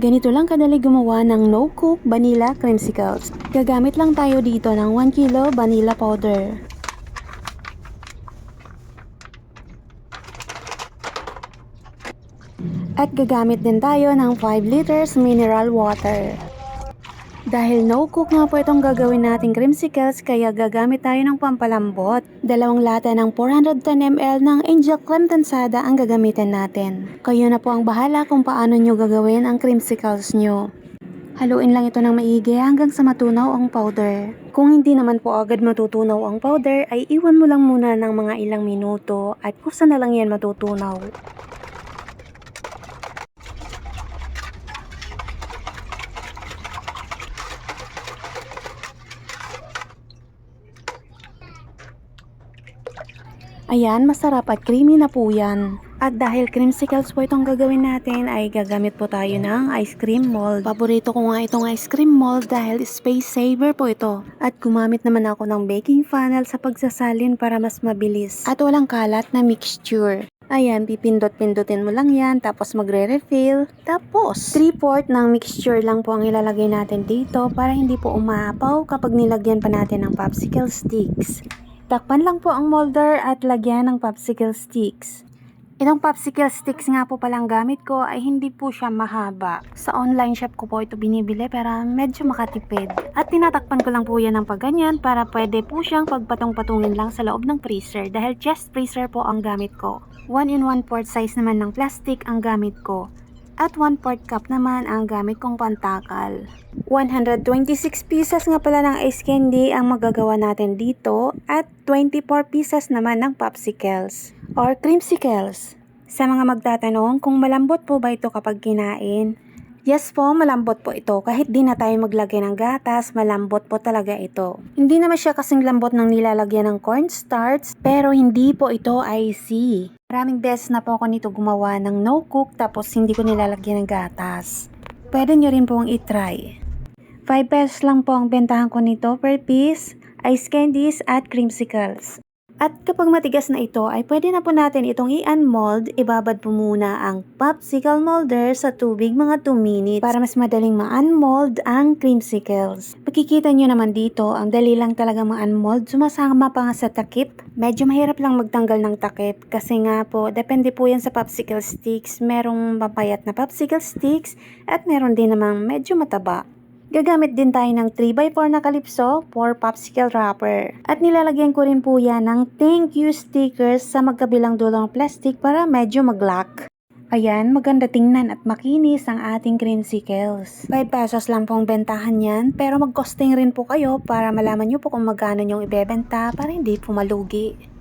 Ganito lang kadali gumawa ng no-cook vanilla creamsicles. Gagamit lang tayo dito ng 1 kilo vanilla powder. At gagamit din tayo ng 5 liters mineral water. Dahil no-cook nga po itong gagawin nating creamsicles, kaya gagamit tayo ng pampalambot. 2 lata ng 410 ml ng Angel Creme Tensada ang gagamitin natin. Kayo na po ang bahala kung paano nyo gagawin ang creamsicles nyo. Haluin lang ito ng maigi hanggang sa matunaw ang powder. Kung hindi naman po agad matutunaw ang powder, ay iwan mo lang muna ng mga ilang minuto at kusa na lang yan matutunaw. Ayan, masarap at creamy na po yan. At dahil creamsicles po itong gagawin natin, ay gagamit po tayo ng ice cream mold. Paborito ko nga itong ice cream mold dahil space saver po ito. At gumamit naman ako ng baking funnel sa pagsasalin para mas mabilis. At walang kalat na mixture. Ayan, pipindot-pindutin mo lang yan, tapos magre-refill. Tapos, 3/4 ng mixture lang po ang ilalagay natin dito para hindi po umaapaw kapag nilagyan pa natin ng popsicle sticks. Takpan lang po ang molder at lagyan ng popsicle sticks. Itong popsicle sticks nga po palang gamit ko ay hindi po siya mahaba. Sa online shop ko po ito binibili pero medyo makatipid. At tinatakpan ko lang po yan ng pagganyan para pwede po siyang pagpatong-patungin lang sa loob ng freezer dahil chest freezer po ang gamit ko. 1 in 1/4 size naman ng plastic ang gamit ko. At 1/4 cup naman ang gamit kong pantakal. 126 pieces nga pala ng ice candy ang magagawa natin dito at 24 pieces naman ng popsicles or creamsicles. Sa mga magtatanong kung malambot po ba ito kapag kinain, yes po, malambot po ito. Kahit di na tayo maglagay ng gatas, malambot po talaga ito. Hindi naman siya kasing lambot ng nilalagyan ng cornstarch, pero hindi po ito icy. Maraming beses na po ako nito gumawa ng no-cook tapos hindi ko nilalagyan ng gatas. Pwede nyo rin pong itry. 5 pesos lang po ang bentahan ko nito per piece, ice candies at creamsicles. At kapag matigas na ito ay pwede na po natin itong i-unmold. Ibabad po muna ang popsicle molder sa tubig mga 2 minutes para mas madaling ma-unmold ang creamsicles. Makikita nyo naman dito, ang dali lang talaga ma-unmold. Sumasama pa nga sa takip. Medyo mahirap lang magtanggal ng takip kasi nga po, depende po yan sa popsicle sticks. Merong mapayat na popsicle sticks at meron din namang medyo mataba. Gagamit din tayo ng 3x4 na kalipso for popsicle wrapper. At nilalagyan ko rin po yan ng thank you stickers sa magkabilang dulong plastic para medyo mag-lock. Ayan, maganda tingnan at makinis ang ating creamsicles. 5 pesos lang pong bentahan yan, pero mag-costing rin po kayo para malaman nyo po kung magkano yung ibebenta para hindi po malugi.